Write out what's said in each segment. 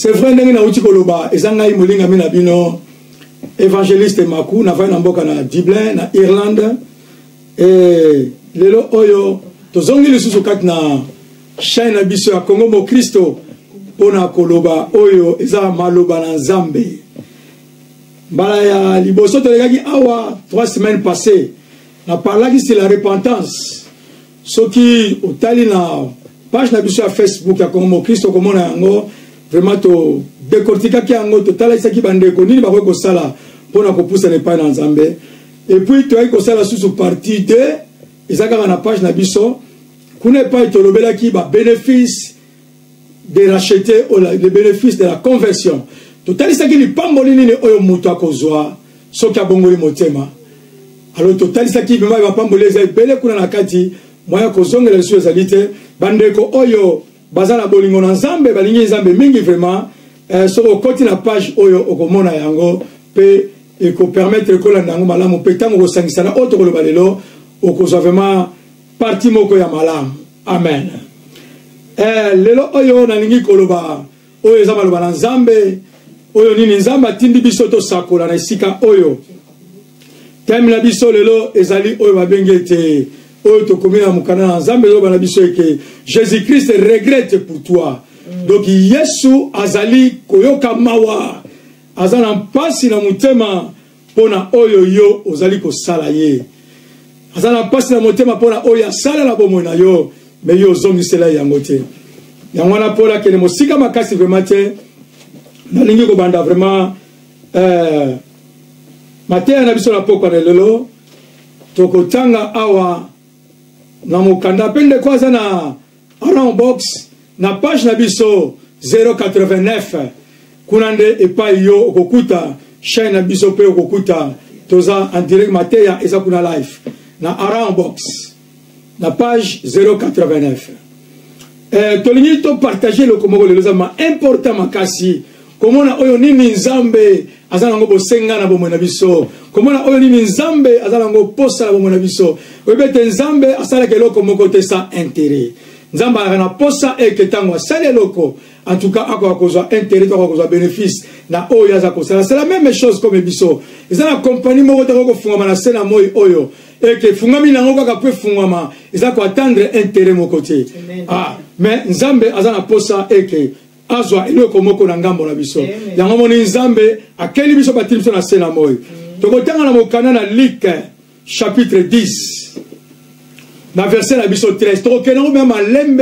c'est vrai ndenge na uti koloba ezanga imolinga mina bino évangéliste Maku na vai na mboka na Dublin na Irlande et lelo oyo tozongi lisusu kati na chaîne na biso ya Congo Mo Kristo pona koloba oyo eza maloba na Nzambe mbala ya liboso tolegaki awa 3 semaines passées na parlaki sur la repentance soki otali na page na biso ya Facebook ya Congo Mo Kristo komona yango vraiment to décortiquaki yango totala isaki bandeko nini bakoki kosala pona kopusa na epai na Nzambe et puis toyaki kosala susu partie 2 ezaka na page na biso kuna epai tolobelaki ba bénéfice de racheter les bénéfices de la conversion totalisaki lipamboli nini oyo mutu akozwa soki abongoli motema alors totalisaki bima bapamboli eza ebele kuna na kati moya kozongela lisusu ezali te bandeko oyo baza na bolingo na Nzambe balingi Nzambe mingi vraiment soki okoti na page oyo okomona yango mpe ekopermettre kolanda yango malamu mpe ntango okosangisa na oyo tokoloba lelo okozwa vraiment parti moko ya malamu amen lelo oyo nalingi koloba oyo eza maloba na Nzambe oyo nini Nzambe atindi biso tosakola na esika oyo teme na biso lelo ezali oyo babengi ete oyo tokomi na mokanda na Nzambe ezoba na biso eke Jésus-Christ regrette pour toi donc Yesu azali koyoka mawa aza na mpasi na motema mpona oyo yo ozali kosala ye aza na mpasi na motema mpona oyo asalela bomoi na yo me yo ozongisela yango te yango wana mpola kende mosika makasi vraiment te nalingi kobanda vraiment mateya na biso na pokwa na lelo tokotanga awa na mokanda mpe ndeko aza na orange box na page na biso 089 kuna nde epai yo okokuta chaîne na biso mpe okokuta toza en direct mateya eza kuna live na orange box na page 089 tolingi to partager le komoko lelo za ma important makasi komona oyo nini Nzambe aza nango bosenga na bomoi na biso komona oyo nini Nzambe aza nango posa na bomoi na biso oyebete Nzambe asalaka eloko moko te sa intérêt Nzambe azalaka na posa eke ntango asali eloko en tout cas akoka kozwa intérêt to akoka kozwa bénéfice na oyo aza kosala c'est la même chose comme biso eza na compagnie moko te kokofungama na se na moi oyo eke fungami nango kaka po efungama eza koatendre intérêt moko te mais Nzambe aza na posa eke azwa eloko moko na ngambo na biso yango moni Nzambe akeli biso batili biso na se na moi tokotanga na mokanda na Luc chapitre 10 na verset na biso 13 tokokendango mpe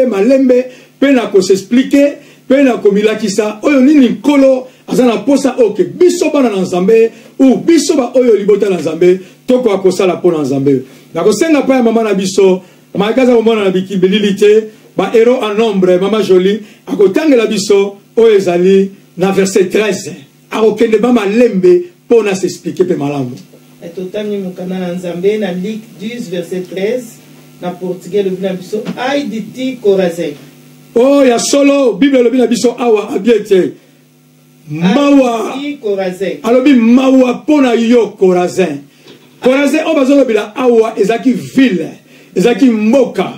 malembe mpe na kosexplike mpe na komilakisa oyo nini nkolo aza na posa oke biso bana na Nzambe ou biso ba oyo libota na Nzambe tokoka kosala mpo na Nzambe nakosenga mpa ya mama na biso makaza komona na bilili te ba héros en nombre mama Jolie akotangela biso oyo ezali na verset 13 akokende ba malembe mpo na s'expliquer mpe malamu totangi mokanda na Nzambe na Luc 10 verset 13 na portugais lobi na biso ai di ti Corazin oh ya solo bible lobi na biso awa abiete mawa alobi mawa pona yo Corazin Corazin o bazolobela awa ezaki ville ezaki mboka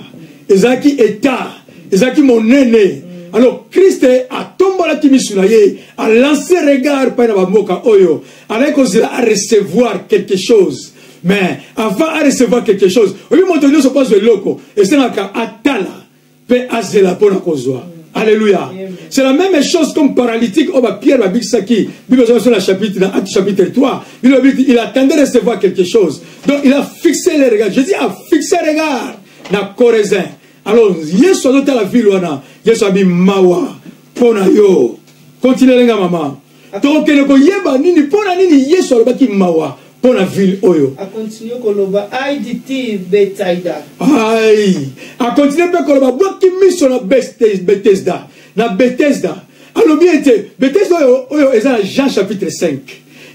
ezaki état ezaki monene alors Christ a tombolaki misu na ye a lancé regard pa na bamboka oyo avec à recevoir quelque chose mais avant à recevoir quelque chose obi moto nyonso pas de loko et c'est naka atala pe azela pona kozwa alléluia c'est la même chose comme paralytique au Pierre babisaki Bible sur la chapitre dans Acte chapitre 3 il attendait de recevoir quelque chose donc il a fixé les regards Jésus a fixé les regards na Corazin alors Yesu azota la ville wana Yesu abi mawa pona yo continue lenga mama tokene ko yeba nini pona nini Yesu alobaki mawa pona ville oyo a continue koloba ai diti Bethsaida ai a continue pe koloba boki miso na Bethesda na Bethesda alobi ete Bethesda oyo eza Jean chapitre 5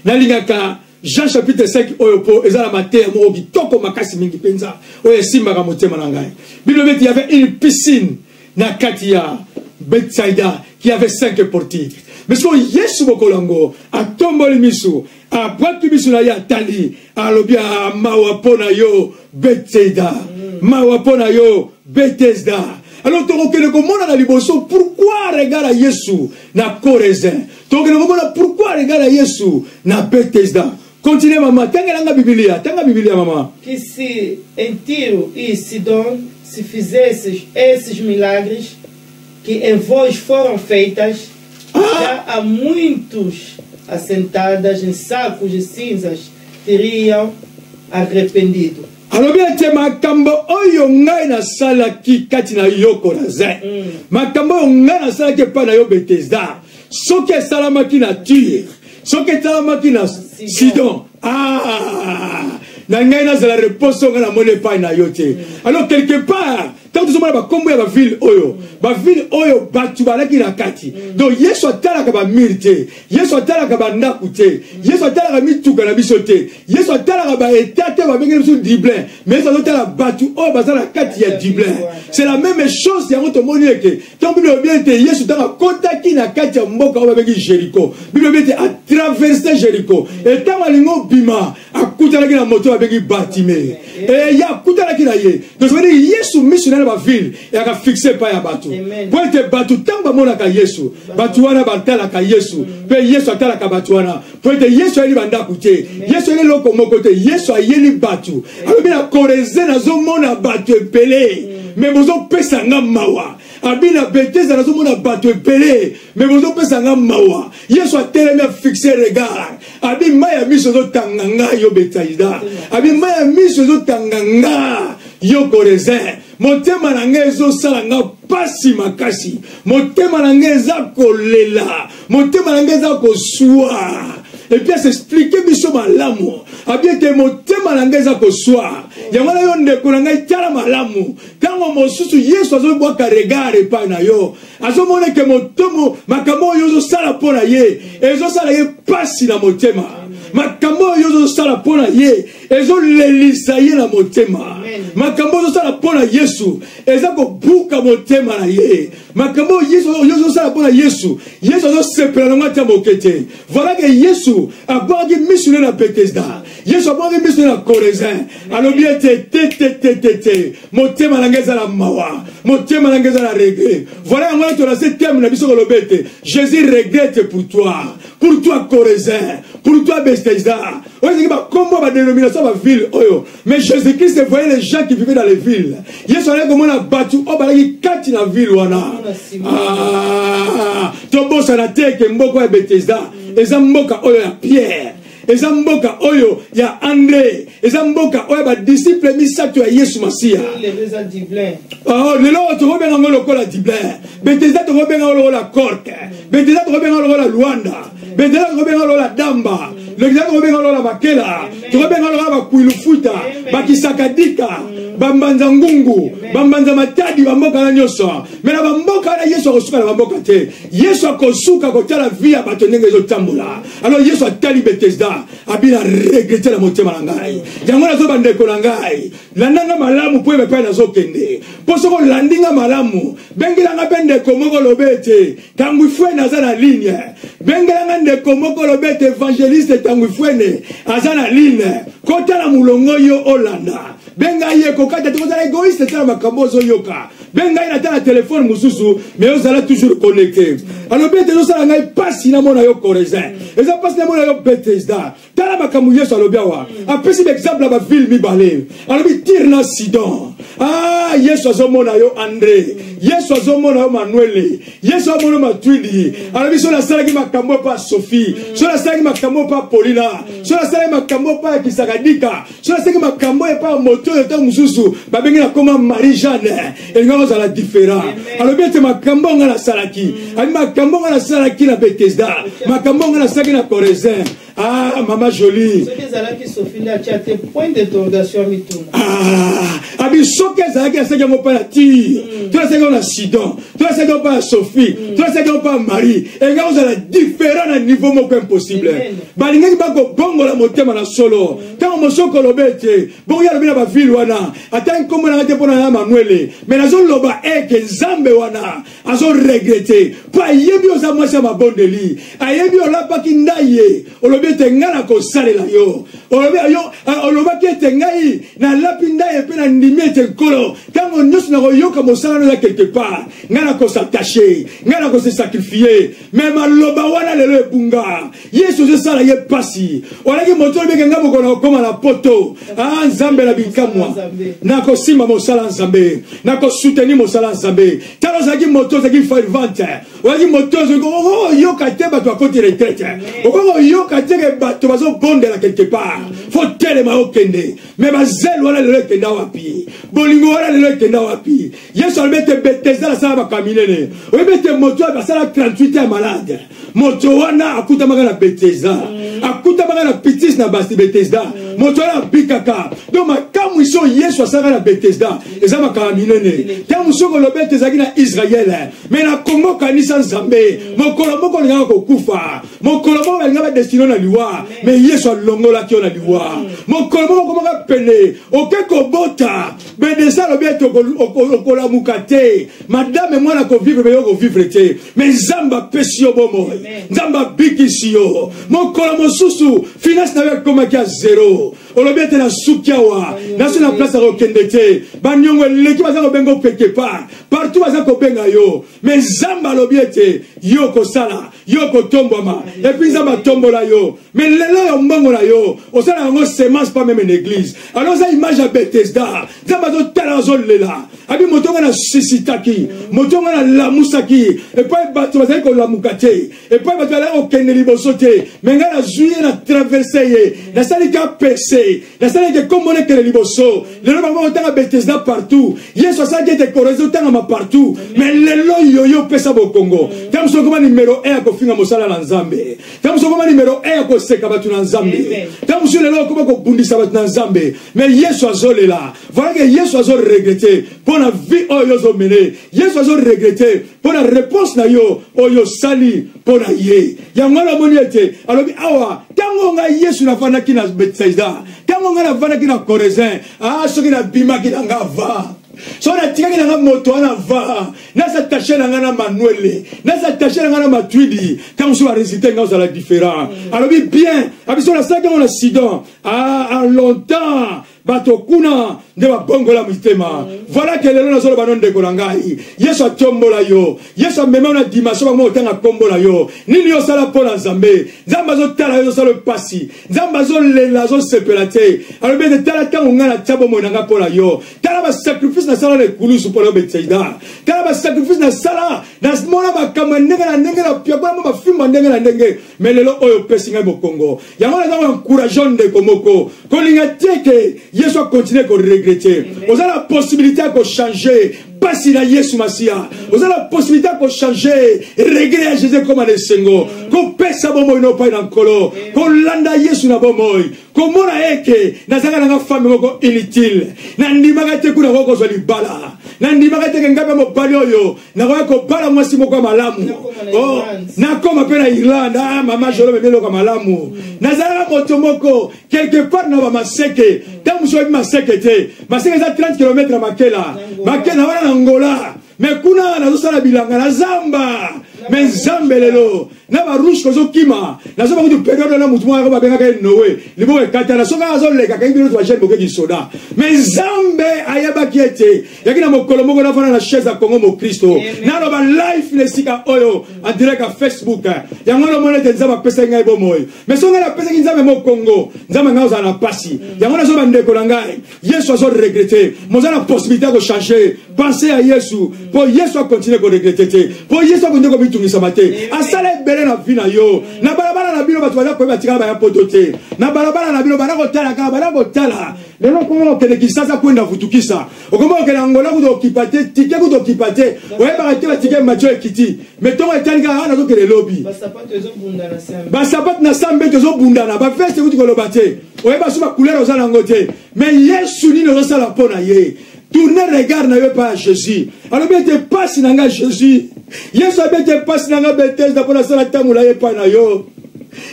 na lingaka Jean chapitre 5 oyo po ezala mateya moko kitoko makasi mingi penza oyo simbaka motema na ngai Bible dit il y avait une piscine na kati ya Bethsaida qui avait 5 portiques mais so Yesu bokolango atomboli misu abwaki misu na ya tali alobi mawa pona yo Bethsaida mawa pona yo Bethesda Alors pourquoi regarde Yesu na Corazin? Pourquoi regarde Yesu na Bethesda? Continuez maman, tanga Biblia maman. Que se em Tiro e Sidom se fizesse esses milagres que em vós foram feitas, já há muitos assentadas em sacos de cinzas teriam arrependido. Alors bien te makambo oyo ngai na sala ki kati na yo Corazin. Makambo oyo ngai na sala ki pa na yo Bethesda. Soki esalamaki na Tyr, soki esalamaki na Sidon. Na ngai nazala réponse ngai na mone pa na yo te. Alors quelque part tant que ba kombo ya ba ville oyo batu balaki na kati. Donc Yesu atalaka ba mirte, Yesu atalaka ba ndaku te, Yesu atalaka mituka na biso te, Yesu atalaka ba etate ba bengi biso Dublin, mais ça doit la batu oyo bazala kati ya Dublin. C'est la même chose ya moto moni eke. Tant Bible bien te Yesu tanga kontaki na kati ya mboka oyo ba bengi Jéricho. Bible bien te a traversé Jéricho. Et tant alingo bima akutalaki na moto ba bengi Bartimée. Et ya akutalaki na ye. Donc ça veut dire Yesu missionnaire ba ville et a fixé pa ya batu. Pour être batu tamba mona ka Yesu. Batu wana batala ka Yesu. Pe Yesu atala ka batu wana. Pour être Yesu ali banda kute. Yesu ali loko mokote. Yesu ayeli batu. Alors bien Corazin nazo mona batu epelé. Mais bozo pesa nga mawa. Abina Bethesda nazo mona batu epelé. Mais bozo pesa nga mawa. Yesu atelemi a fixé regard. Abi maya miso zo tanganga yo Bethesda. Abi maya miso zo tanganga yo Corazin. Motema na ngai ezosala nga pasi makasi. Motema na ngai eza kolela. Motema na ngai eza kosuwa. Et puis s'expliquer biso malamu. Abie te motema na ngai eza kosuwa. Yango na yo ndeko na ngai tala malamu. Tango mosusu Yesu azobwaka regard epai na yo. Azomona ke motomo makambo oyo ezosala mpo na ye. Ezosala ye pasi na motema. Makambo oyo ezosala mpo na ye. Ezolelisa ye na motema. Makambo ezosala mpo na Yesu. Eza kobuka motema na ye. Makambo oyo ezosala mpo na Yesu. Yesu azosepela na ngati ya mokete. Voilà que Yesu abwaki missionnaire na Bethesda. Yesu abwaki missionnaire na Corazin. Alobi ete motema na ngai ezala mawa. Motema na ngai ezala regret. Voilà yango to na ce thème na biso kolobi ete Jésus regrette pour toi Corazin, pour toi Bethesda. On dit ba kombo ba dénomination ba ville oyo. Mais Jésus-Christ voyait les gens qui vivaient dans les villes. Yesu allait comme na batu o balaki kati na ville wana. Tobo sana teke mboko ya Bethesda. Eza mboka oyo ya Pierre. Eza mboka oyo ya André. Eza mboka oyo ba disciple misato ya Yesu Masia. Lelo to robenga ngolo kola Dublin. Bethesda to robenga ngolo la Cork. Bethesda to robenga ngolo la Luanda. Bethesda to robenga ngolo la Damba. Bethesda to robenga ngolo la Bakela. To robenga ngolo la Bakwilufuta, Bakisakadika, Bambanza Ngungu, Bambanza Matadi, Bamboka na nyoso. Mena bamboka na Yesu akosuka na bamboka te. Yesu akosuka kotala via batonenge ezotambola. Alors Yesu atali Bethesda. Abina regretter la motema na ngai. Yango nazo bandeko na ngai. Landanga malamu po epa na zokende. Posoko landinga malamu. Bengelanga bendeko moko lobete. Tanguifwe na za na ligne. Bengelanga ndeko moko lobete évangéliste tanguifwene aza na ligne. Kota na mulongo yo Olanda. Benga ye kokata tozala égoïste tala makambo zo yoka. Benga ina tala téléphone mususu mais ozala toujours connecté. Alors bete zo sala ngai pasi na mona yo Corazin. Eza pasi na mona yo Bethesda. Tala makambo Yesu alobiawa. Apesi exemple ba ville mibale. Alobi Tyr na Sidon. Yesu azomona yo André. Yesu azomona yo Manuel. Yesu azomona Matwidi. Alobi so la sala ki makambo pa Sophie. So la sala ki makambo pa Paulina. So la sala ki makambo pa Kisakadika. So la sala ki makambo pa moto yo tangu mususu. Ba bengi na koma Marie Jeanne. Et ngalo za la différent. Alobi ete makambo nga na salaki. Abi makambo nga na salaki na Bethesda. Makambo nga na salaki na Corazin. Maman jolie. Ce que Zalaki Sophie là, tu as tes points d'interrogation à Mitouna. Abi soke Zalaki a saki mo pa na Tyr. Tu as saki na Sidon. Tu as saki pa Sophie. Tu as saki pa Marie. Et ngalo za la différent à niveau moko impossible. Balingi ba ko bongo la motema na solo. Tant mo soko lobete. Bongo ya lobina ba ville wana. Ata nkombo na te pona na Manuel. Mais nazo loba ke Nzambe wana. Azo regretter. Pa yebi oza mwasi ma bondeli. Ayebi olapa ki ndaye. Olobi tengana ko salela yo. Oloba ki tengai na lapinda e pe na ndimi te kolo. Tango nyusu na yoka mosala na quelqu'un quelque part ngana ko s'attacher ngana ko se sacrifier mais maloba wana lelo ebunga Yesu je sala ye pasi olaki moto beke ngamo ko na koma na poto nzambe na bikamwa na ko simba mosala nzambe na ko soutenir mosala nzambe talo zaki moto zaki fervente olaki moto zo yoka te bato akoti retraite okoko yoka te bato bazo bondela quelque part faut telema okende mais bazel wana lelo kenda wapi bolingo wana lelo kenda wapi Yesu albete Bethesda la sala bakaminene oyebete moto basala 38 ya malade moto wana akuta magana Bethesda akuta magana pitis na basi Bethesda moto wana bikaka donc makamu iso Yesu asala na Bethesda eza bakaminene tamu soko lobete zaki na Israël mais na Congo kanisa nzambe mokolo moko ngaka kokufa mokolo moko ngaka destino na liwa mais Yesu alongola kio na liwa mokolo moko ngaka pene okeko bota Bethesda lobete okola mukate madame mwana ko vivre be ko vivre te mais zamba pesio bomo zamba bikisio mokolo mosusu finance na koma kia zero olobete na sukiawa na suna place à okendete banyongo leki baza ko bengo peke pa partout baza ko benga yo mais zamba lobete yo ko sala yo ko tombama et puis zamba tombola yo mais lelo yo mbongo na yo osala ngo semence pas même en église alors ça image à Bethesda zamba zo tala zo lela abi motonga na sisitaki motonga na lamusaki et puis bato baza ko lamukate et puis bato ala okendeli bosote menga na juillet na traverser na salika percé na salika komone kele liboso lelo bango otanga Bethesda partout Yesu asaki te korozo tanga ma partout mais lelo yo pesa bo Congo tamso koma numéro 1 ko finga mosala na Nzambe tamso koma numéro 1 ko seka batu na Nzambe tamso lelo koma ko bundisa batu na Nzambe mais Yesu azolela voilà que Yesu azo regretter pour la vie oyo zo mené Yesu azo regretter pour la réponse na yo oyo sali pour na ye yango na moniete alobi awa tango nga Yesu na fana kina Bethesda tango nga na fana kina Corezin soki na bima kina ngava so na tika kina moto na va na sa taché na ngana Manuel na sa taché na ngana Matwidi tango so résultat nga la différent alobi bien abiso na sa on a Sidon en longtemps bato kuna de ba bongola mutema voilà que lelo na solo banon de kolangai Yesu atombola yo Yesu mema na dimanche ba otanga kombola yo nini yo sala pour Nzambe Nzamba zo tala yo sala pasi Nzamba zo lela zo sepelate alors bien de tala tango ngana tabo monanga pour yo tala ba sacrifice na sala le kulusu pour Bethesda tala ba sacrifice na sala na mona ba kamandenge na pia ba fimba ndenge na ndenge mais lelo oyo pesinga mo Congo yango na encourageant de komoko kolinga teke Yesu a continué à regretter. Vous avez la possibilité de changer. Pas si la Yesu Masia. Vous avez la possibilité de changer. Regret Jésus comme un sengo. Qu'on pèse à bomo ino pas dans colo. Qu'on landa Yesu na bomoy. Qu'on mona eke. Nazaka na femme moko inutile. Nandi magate kuna woko zoli bala. Nandi magate kengabe mo balioyo. Na wako bala mwasi moko malamu. Oh, na koma pena Irlande. Mama jolo me melo malamu. Nazaka motomoko quelque part na ba maseke. Tamu so bi maseke te. Maseke za 30 km à Makela. Makela wana Angola mais kuna na sala bilanga na zamba mais Nzambe lelo na ba rouge ko zo kima na zo ba ku période na mutu mwa ba benga ka Noé libo e kata na so ka zo leka ka ngiro to jeune boke soda mais Nzambe ayaba kiete yakina mokolo moko na fana na chaise a Congo mo Kristo na lo ba live le sika oyo en direct à Facebook yango lo mona te Nzamba pesa ngai bo moyo mais so nga na pesa Nzambe mo Congo Nzamba nga za na pasi yango na zo ba ndeko na ngai Yesu azo regretter mo za na possibilité de changer pensez à Yesu pour Yesu a continué à regretter pour Yesu a continué à bitungisa mate asala bele na vina yo na balabala na bino batwaza ko batika ba ya potote na balabala na bino bana ko tala ka bana ko tala lelo ko ke kisasa kwenda futukisa okomba ke na Angola ko dokipate tike ko dokipate oye ba ke batike macho ekiti metongo etanga ana to ke le lobby basapat na sambe to zo bundana ba veste ko lobate oye ba suba couleur ozala ngote mais Yesu ni no sala pona ye tournez regard n'avait pas à Jésus. Alors bien te passe n'anga Jésus. Yesu bien te passe n'anga Bethesda pour la sala tamula ye pa na yo.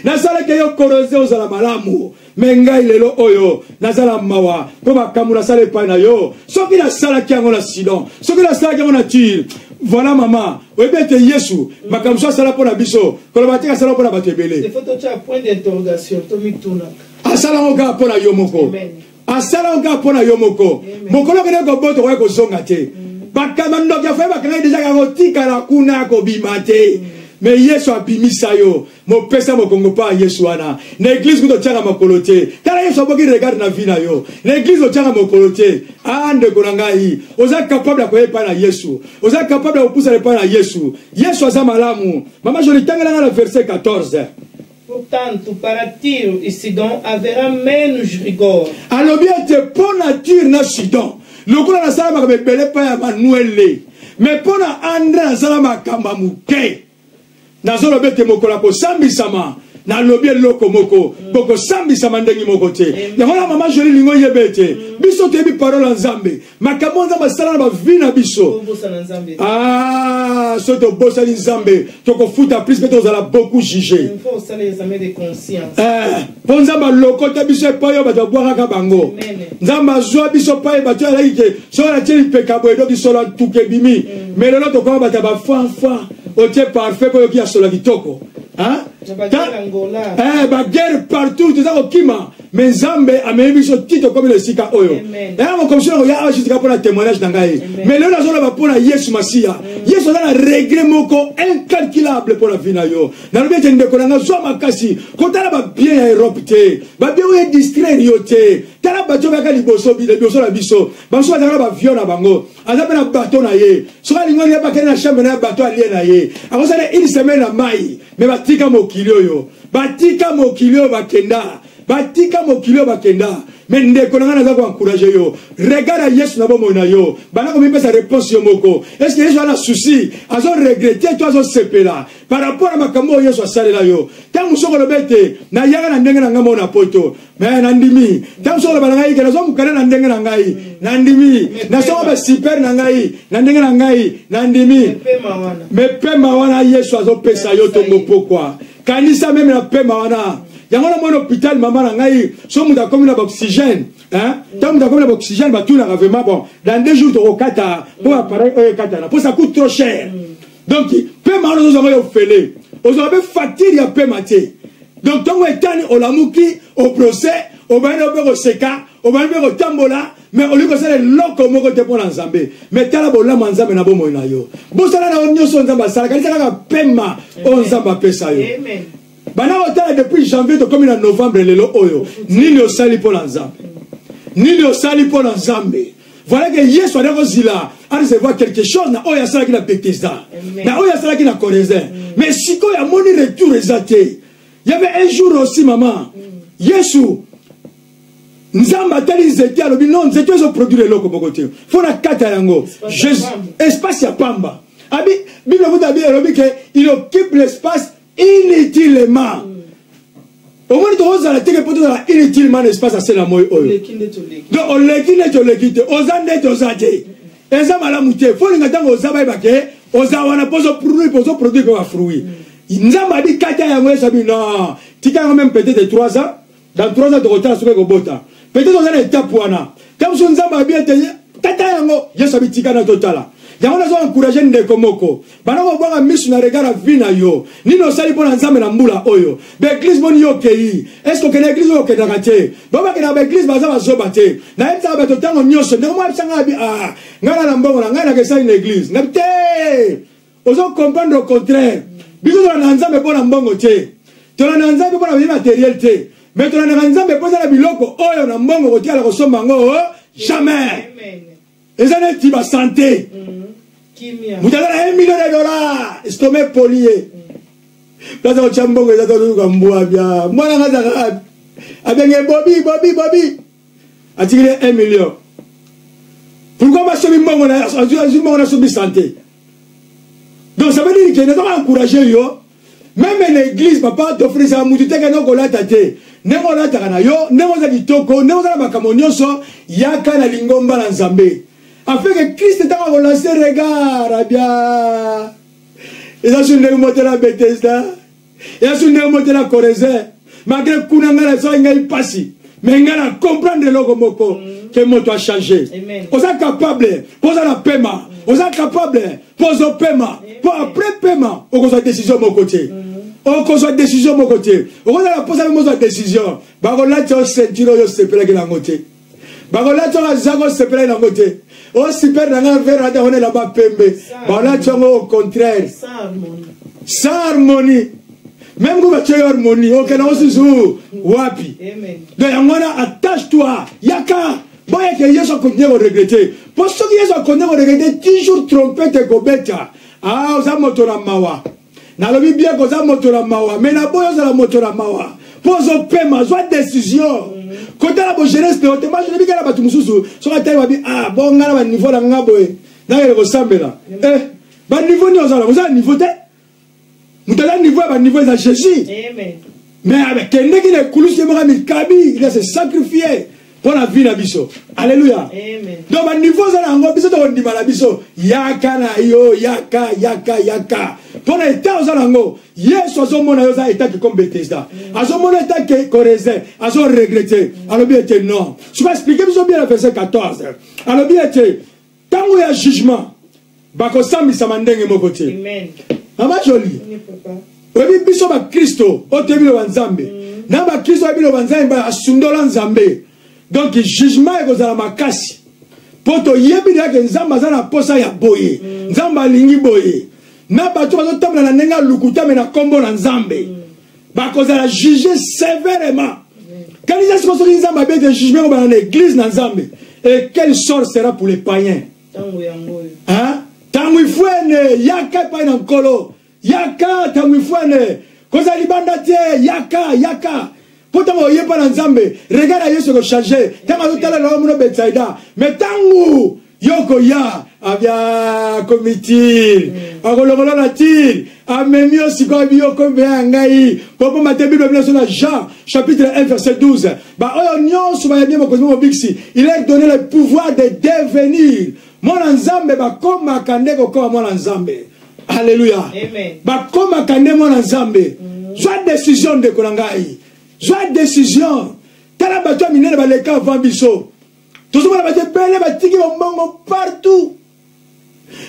Na sala ke yo korose ozala malamu. Menga ilelo oyo na sala mawa. Pour ma kamula sala pa na yo. Soki la sala ki ango na Sidon. Soki la sala ki ango na Tyr. Voilà maman. Oui bien te Yesu. Ma kamso sala pour na biso. Kolobatika sala pour na batebele. Il faut que tu aies un point d'interrogation. Tomi tuna. Asala onga pour na yo moko. Asala onga pour na yo moko. Mokolo kene ko boto wa ko zonga te. bakamando ya fa bakanga déjà karotika la kuna ko bimate mais Yesu abimisa yo mo pesa mo kongo pa Yesu wana na église ko tchanga makolote tala Yesu aboki regarde na vie na yo na église ko tchanga makolote ande ko ngai oza capable ko epa na Yesu oza capable ko poussa epa na Yesu Yesu azamalamu mama je litanga na verset 14. Portanto, para Tiro e Sidon haverá menos rigor. Alors bien te pour nature na Sidon lokola na sala makabele pa ya manuele mais pour na André na sala makamba muke na zolo bete mokola ko sambisama na lobi loko moko boko sambisama ndengi moko te ya wana mama joli lingo yebete biso te bi parole nzambe makamonza basala na bavina biso soto bossa nzambe toko futa plus peut ozala beaucoup jugé il faut ça les examens de conscience ponza ba loko te biso pa yo ba boira ka bango nzamba zwa biso pa ba to ala ike so la teli pekabo edo ki solo tuke bimi mais le loto ko ba ta ba fa ote parfait ko yoki asola kitoko hein ba guerre partout tout ça okima mais Nzambe amebiso tito comme le sika oyo et on comme ça ya ajustika pour la témoignage nangai mais le nazo ba pour Yesu Masia Yesu na regret moko incalculable pour la vie na yo na lobi te ndeko na zo makasi ko tala ba bien ya Europe te ba bien o distraire yo te tala ba to ba ka liboso bi de biso la biso ba so ba ba viona bango azabe na bateau na ye so ka lingoni ya ba ka na chambre na bateau alien na ye ako sala une semaine na mai mais batika mokilio yo batika mokilio bakenda batika mokilio bakenda mais ndeko na za ko encourager yo regarde Yesu na bomo na yo bana ko mipesa réponse yo moko est-ce que Yesu a un souci azo regretter toi azo sepela par rapport à makambo Yesu asalela yo tangu soko lobete na yaga na ndenge na ngamo na poto mais na ndimi tangu soko bana ngai kana zo mukana na ndenge na ngai na ndimi na soko ba super na ngai na ndenge na ngai na ndimi mais pema wana Yesu azo pesa yo tongo pokwa kanisa même na pema wana yango na mon hôpital maman na ngai so muda comme na oxygène hein tant muda comme na oxygène ba tout na vraiment bon dans 2 jours to kata pour appareil kata na pour ça coûte trop cher donc pema wana zo yo fele ozo be facture ya pema te donc tongo etani olamuki au procès au bano be ko seka au bano be ko tambola mais au lieu que ça le loko moko te pour Nzambe mais tala bola Nzambe na bomo na yo bo sala na onyoso Nzamba sala kalisa ka pema on Nzamba pesa yo amen bana otala depuis janvier to comme en novembre lelo oyo nini osali pour Nzambe nini osali pour Nzambe voilà que Yesu adako zila a recevoir quelque chose na oya sala ki na Bethesda na oya sala ki na Corezin mais siko ya moni retour exaté il y avait un jour aussi maman Yesu Nzamba tali zeti alobi non zeti zo produire loko bokote fona kata yango Jésus espace ya pamba abi Bible vous avez alobi que il occupe l'espace inutilement au moins tu as la télé pour toi inutilement l'espace à cela moi donc on l'équine tu l'équite aux andes tu as dit et ça m'a la mouté faut les gars aux abeilles baquet aux awana pose produit comme fruit Nzamba dit kata ya moi ça bi non tu as même peut-être 3 ans dans 3 ans de retard sur le bota peut-être dans une étape wana comme son Nzamba bien te kata yango Yesu bi tika na totala yango nazo encourager ndeko moko bana ko bwanga misu na regard vina yo nino sali pona Nzambe na mbula oyo be église boni yo kei est-ce que na église o kedaka te baba ke na be église baza bazoba te na enta ba to tango nyonso ndeko mwa bisanga bi ngana na mbongo na ngana ke sa une église ngapte ozo comprendre au contraire biso na Nzambe pona mbongo te to na Nzambe pona bi matériel te mais to na Nzambe pona na biloko oyo na mbongo ko tiala ko somba ngo jamais ezana ti ba santé vous avez $1 million estomac polié plaza o chambongo za to ka mbwa bia mwana ngaza abenge Bobby atikile 1 million pourquoi ba sobi mbongo na mbongo na sobi santé donc ça veut dire que nous devons encourager yo même l'église papa t'offrir ça mutu te kana ko lata te nengo lata kana yo nengo za kitoko nengo za bakamonyoso yaka na lingomba na Nzambe afin que Christ est en relancé regard bien et ça sur le moteur la Bethesda et sur le moteur la Corezin malgré kunanga la so ngai passi mais ngana comprendre logo moko que moto a changé on est capable poser la paiement on est capable poser paiement pour après paiement on a décision mon côté on a décision mon côté on a la poser la décision ba ko la ceinture yo sepela ke la ngote Bakola tonga zako sepela na côté. O super nanga vera da hone la ba pembe. Bakola tonga au contraire. Sans harmonie. Même quand tu as harmonie, ok, na osusu wapi. Donc yangona attache-toi. Yaka boya que Yesu continue à regretter. Pour ceux qui Yesu continue à regretter, toujours trompette et gobeta. Ah, oza motora mawa. Na lobi bien que oza motora mawa, mais na boya oza la motora mawa. Pose au paiement, soit décision. Quand tu as la jeunesse, tu as dit que tu as dit ah, bon, on a un niveau de ngaboé. Dans le ressemble là. Eh, niveau ni ozala, vous avez un niveau de. Vous avez un niveau de Jésus. Mais avec quelqu'un qui est coulou, il a se sacrifié pour la vie de Bisso. Alléluia. Donc, un niveau de Bisso, on dit mal à Bisso. Yaka na yo, yaka, yaka, yaka. Pour l'état aux alango, yes, à son moment, il y a état qui comme Bethesda. À son moment, état qui corrigé, à son regretté. Alors, bien, était non. Je vais expliquer, vous avez bien le verset 14. Alors, bien, était, tant qu'il y a jugement, bako sami samandenge mon côté. Amen. Ama joli. Obi biso ba Kristo, o tebi lo nzambe. Na ba Kristo bi lo nzambe ba asundola nzambe. Donc jugement est kozala makasi. Poto yebi de ke nzamba za na posa ya boye. Nzamba lingi boye. Na ba to zo tamla na nenga lukuta me na kombo na nzambe. Ba kozala juger sévèrement. Quand ils sont sortis nzamba be de jugement dans l'église na nzambe. Et quel sort sera pour les païens? Hein? Tanguifwene yaka pa na nkolo. Yaka tanguifwene. Koza libanda tie yaka yaka. Pourtant on y est pas dans nzambe. Regarde Yesu ko changer. Tanga totala na muno betsaida. Mais tangu yoko ya avia commitir. Akolongola na tir. Amemi osiko biyoko be ngai. Popo matebi Bible sur Jean chapitre 1 verset 12. Ba oyo nyonso ba yemi mo kozimo biksi. Il a donné le pouvoir de devenir. Mwana nzambe bakoma kande kokoma mwana nzambe. Alléluia. Amen. Bakoma kande mwana nzambe. Soit décision de konangai. Soit décision. Tala bato minene baleka avant biso. Tous mona bato bele batiki mbongo partout.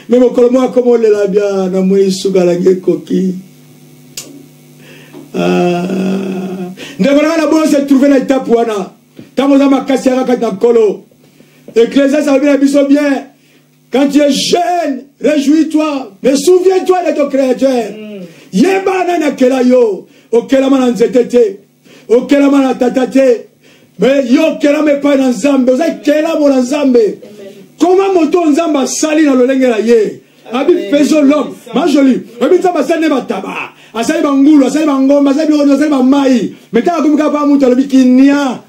Mais mon kolomo comme le la bien na moi sugala ngekoki. Ndekona na bon se trouver na étape wana. Tango za makasi ya kaka kolo. Ecclésiaste ça va bien bien. Quand tu es jeune, réjouis-toi, mais souviens-toi de ton Créateur. Yeba nana kela yo, okela mana nzetete, okela mana tatate, mais yo kela me pa na nzambe, oza kela mo na nzambe. Comment moto nzamba sali na lolenge la ye? Abi faisons l'homme, ma jolie. Abi nzamba sali ba taba, asali ba ngulu, asali ba ngomba, asali ba mai. Mais ta kumika pa muto lobi kinia.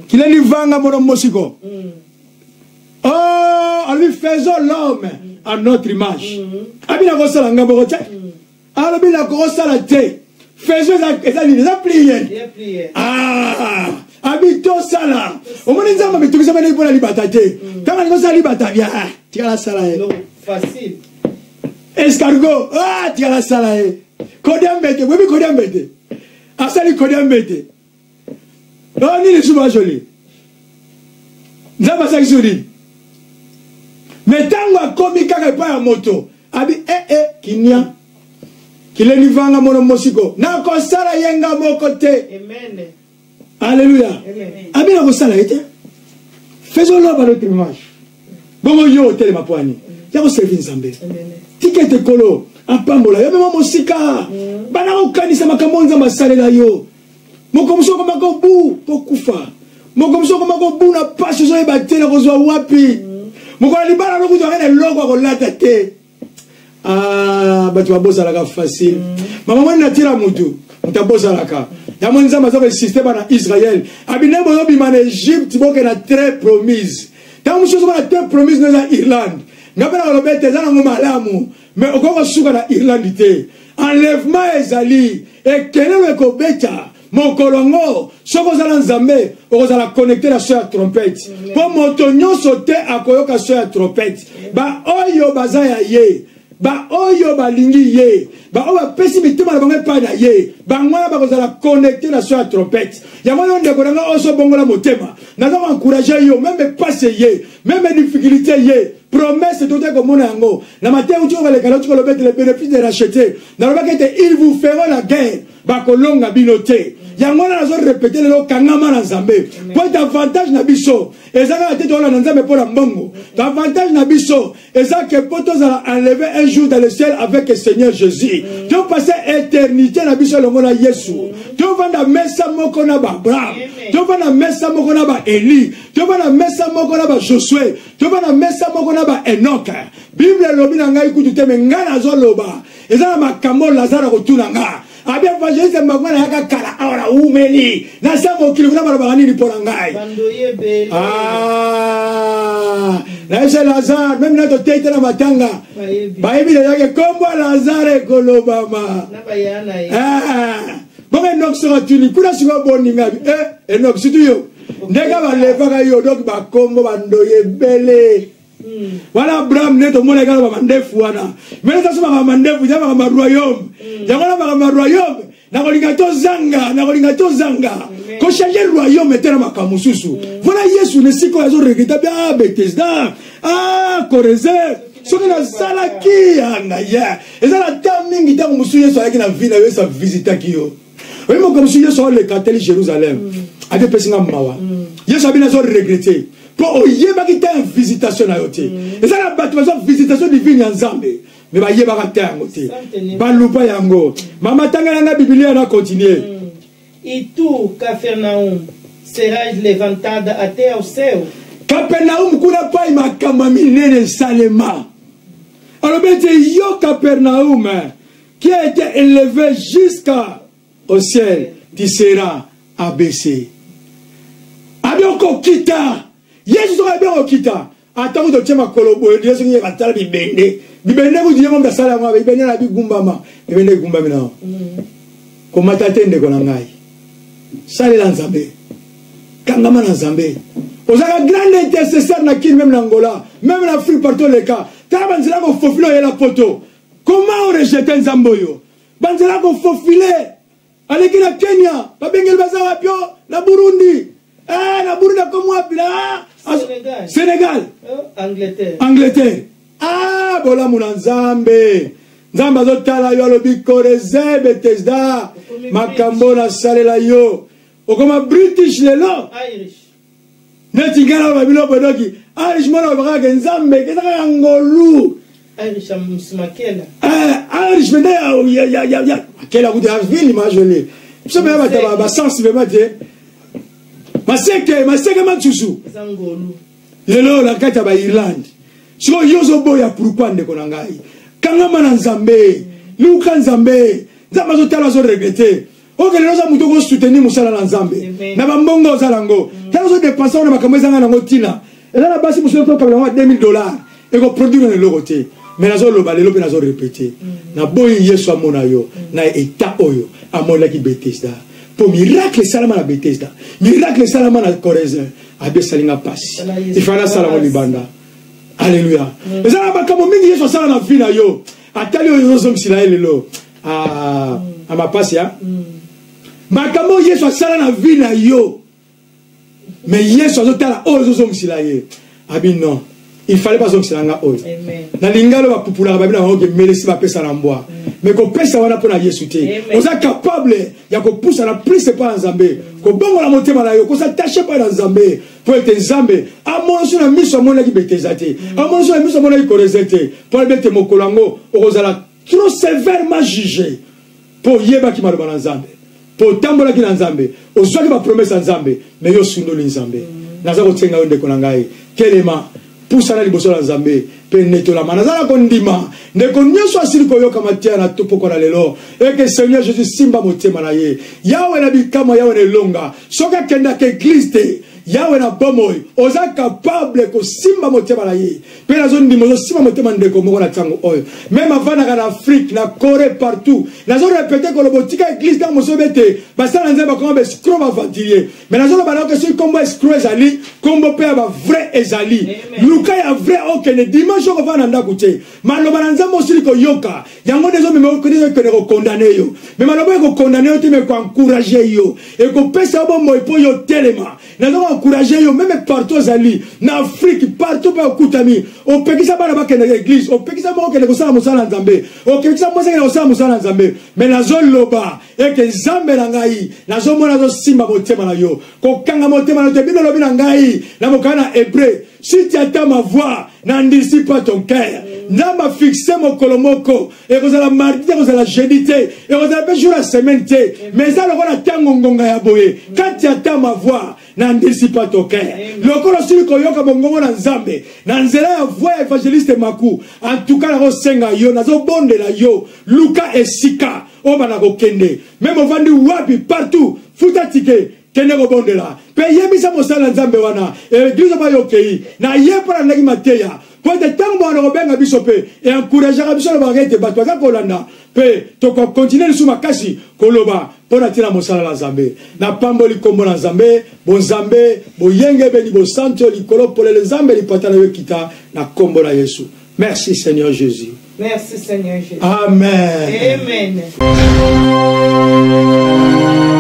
Kile li vanga mo mosiko. Oh, en lui faisons l'homme à notre image. Abina ko sala ngabo ko tche. Abina ko sala te. Faisons ça plier. Ah, habito sala. O moni nzamba bitukisa bana ipola libata te. Kama ngo sala libata bia. Tia la sala e. Facile. Escargot. Ah, tia la sala e. Kodembete, webi kodembete. Asali kodembete. Oh, ni le suba joli. Nzamba sa kisuri. Mais tango akomi kaka pa ya moto abi kinia kile livanga mono mosiko na ko sala yenga moko te. Amen. Alléluia. Abi na ko sala ete faisons-le à notre image. Bongo yo tele mapwani ya ko servir nzambe tikete kolo apambola yo memo mosika bana ko kanisa makambo nzamba salela yo moko musoko makobu pokufa moko musoko makobu na passe zo ebatela ko zo wapi. Mukona libala loku to ngene loko akolata te. Ah, batu babosa la facile. Mama mwana tira mutu, mutabosa la ka. Ya mwanza mazoko système na Israël. Abine bozo bi man Egypte boke na très promise. Ta musho so na très promise na Irlande. Ngapela ko lobete za na ngomalamu, mais okoko suka na Irlande te. Enlèvement ezali et kelelo ko beta. Mon kolongo, soko zala nzambe, okozala connecter la soeur trompette. Pour motonyo sauter à koyoka soeur trompette. Ba oyo bazaya ye, ba oyo balingi ye, ba oyo pesi bituma na bango pa na ye. Ba ngwana ba kozala connecter la soeur trompette. Ya mwana ndeko nanga oso bongola motema. Naza encourager yo, même passe ye, même difficulté ye. Promesse tout est comme yango. Na matin où tu vas les calottes, tu vas le bénéfice de racheter. Dans le il vous feront la guerre. Bakolonga binoté. Yangona nazo répéter le kangama na Nzambe. Pour davantage na biso. Ezaka te tola na Nzambe pour la mbongo. Davantage na biso. Ezaka poto za enlever un jour dans le ciel avec le Seigneur Jésus. Tu passer éternité na biso longona Yesu. Tu vanda mesa moko na ba Abraham. Tu vanda mesa moko na ba Eli. Tu vanda mesa moko na ba Josué. Tu vanda mesa moko na ba Enoch. Bible lobi na ngai kutu te ngana zo loba. Ezaka makambo Lazare kotuna nga. Abi evangeliste mbangwana yaka kala awara umeli. Na sango kilikuwa barabani ni pona ngai. Bandoye bele. Na ese Lazare même na to tete na matanga. Baebi yake kombo Lazare kolobama. Na bayana ye. Bon Enoch sera tuni kuna sigo boninga. Enoch situyo. Ndeka ba levaka yo donc ba kombo bandoye bele. Voilà Abraham neto mona galo ba mandefu wana. Mais ça soma ba mandefu jama ba royaume. Jama ba royaume. Na kolinga to zanga. Ko changer royaume etera makamususu. Voilà Yesu ne siko azo regreta bien Bethesda. Koreze. Soki na salaki anga ya. Ezala tamingi tangu musu Yesu ayaki na vina yo sa visita kiyo. Oui mo comme si Yesu le kateli Jérusalem. Ade pesinga mawa. Yesu abina zo regretter. Pour yeba qui une visitation à yote. Et ça la bâtiment visitation divine en Zambé. Mais ba yeba ka tangote. Ba lupa yango. Mama tanga na Biblia na continuer. E tu, Capernaum, serás levantada até ao céu. Capernaum kuna pa makamba minene salema. Alors bete yo Capernaum qui a été élevé jusqu'au ciel, tu seras abaissé. Abioko kita. Yesu sera bien au kita. Attends de tiens ma kolobo. Yesu qui va t'aller bibende. Bibende vous dites même dans salle moi. Bibende la bigumbama. Bibende gumbama na. Comment t'attendre konangai? Sale la Nzambe. Kangama na Nzambe. Osaka grande intercesseur na kin même l'Angola, même l'Afrique partout les cas. Tabanzela ko fofilo ya la poto. Comment on rejette Nzamboyo? Banzela ko fofile. Aleki na Kenya, ba bengel bazara pio, la Burundi. La Burundi comme moi Sénégal. Angleterre. Bola muna Nzambe. Nzambe azotala yo lobi koreze Bethesda. Makambo na salela yo. Okoma British lelo. Irish. Neti ngana babilo bodoki. Irish mona baka Nzambe ketaka ngolu. Irish amsimakela. Irish mende ya. Quelle a goûté à ville ma jolie. Ça me va ba sensiblement dire. Maseke matsusu. Zangolu. Lelo la kata ba Irlande. So yozo boya pourquoi ndeko na ngai. Kangama na Nzambe. Luka Nzambe. Nzambe zo tala zo regretter. Oke lelo za muto ko soutenir musala na Nzambe. Na ba mbongo zalango. Tala zo dépenser na makambo zanga na ngotina. Ela na basi musolo to kabla $2000. Et ko produire na logote. Mais nazo loba lelo pe nazo répéter. Na boyi Yesu amona yo na eta oyo amona ki Bethesda. Pour miracle salama na Bethesda. Miracle salama na Koreze. Abe salinga passe. Il fallait salama libanda. Alléluia. Mais ça va comme mingi Yesu salama na vie na yo. Atali yo zo msila lelo. Ma passe ya. Makambo Yesu salama na vie na yo. Mais Yesu azotala ozo zo msila ye. Abi non. Il fallait pas que ça amen. Na lingalo ba pupula ba bina ngoke melesi ba pesa na mbwa. Mais ko pesa wana pona Yesu te. Oza capable ya ko poussa na plus pas Nzambe. Ko bongo la motema na yo ko s'attacher pas na Nzambe. Pour être Nzambe. Amono so na miso mona ki beteza te. Amono so na miso mona ki korezete. Pour bete mokolango okozala trop sévèrement jugé. Pour yeba ki maloba na Nzambe. Pour tambola ki na Nzambe. Ozwa ki ba promesse Nzambe. Mais yo sundoli Nzambe. Naza ko tsenga onde konangai. Kelema pusana liboso la Nzambe pe netola manazala kondima ndeko nyonso asili koyoka matia na topoko na lelo et que Seigneur Jésus simba motema na ye yawe na bikama yawe ne longa soka kenda ke église te yawe na bomoy oza capable ko simba motema na ye pe na zone ndimo simba motema ndeko moko na tango oyo même avant na Afrique na Corée partout na zo répéter ko lobotika église dans mosobete basala nzeba ko be scroll aventurier mais na zo ba na que sur combo scroll ezali combo pe ba vrai ezali luka ya vrai okene dimanche ko va na ndako te maloba na nzambo osili ko yoka yango dezo meme ko dezo ko condamner yo mais maloba ko condamner yo te me ko encourager yo et ko pesa bo moy po yo telema na zo encourager yo même partout zali na Afrique partout pa okutami opekisa bana bakende l'église opekisa moko kende kosala mosala nzambe opekisa moko kende kosala mosala nzambe mais nazo loba eke nzambe na ngai nazo mona zo simba motema na yo kokanga motema na yo bino lobi na ngai na mokana hébreu si tu attends ma voix n'endurcis pas ton cœur namba fixé mon kolomoko et vous allez mardi vous allez jeudi et vous allez jour la semaine mais ça le roi tango ngonga ya boye quand tu attends ma voix n'endurcis pas ton cœur le kolo sili ko yoka bongongo na nzambe na nzela ya voix évangéliste maku en tout cas na senga yo nazo bonde la yo luka esika o bana ko kende même on vandi wapi partout futa tike kende ko bonde la pe yebisa mosala nzambe wana église ba yokei na yepara ndaki mateya pour te tango mwana robenga bisope et encourager biso ba rete ba toza kolanda pe to continuer sous makasi koloba pona tina mosala la nzambe na pamboli kombo na nzambe bo nzambe bo yenge beni bo santo likolo pole le nzambe lipatana wekita na kombo na Yesu. Merci Seigneur Jésus. Merci Seigneur Jésus. Amen. Amen.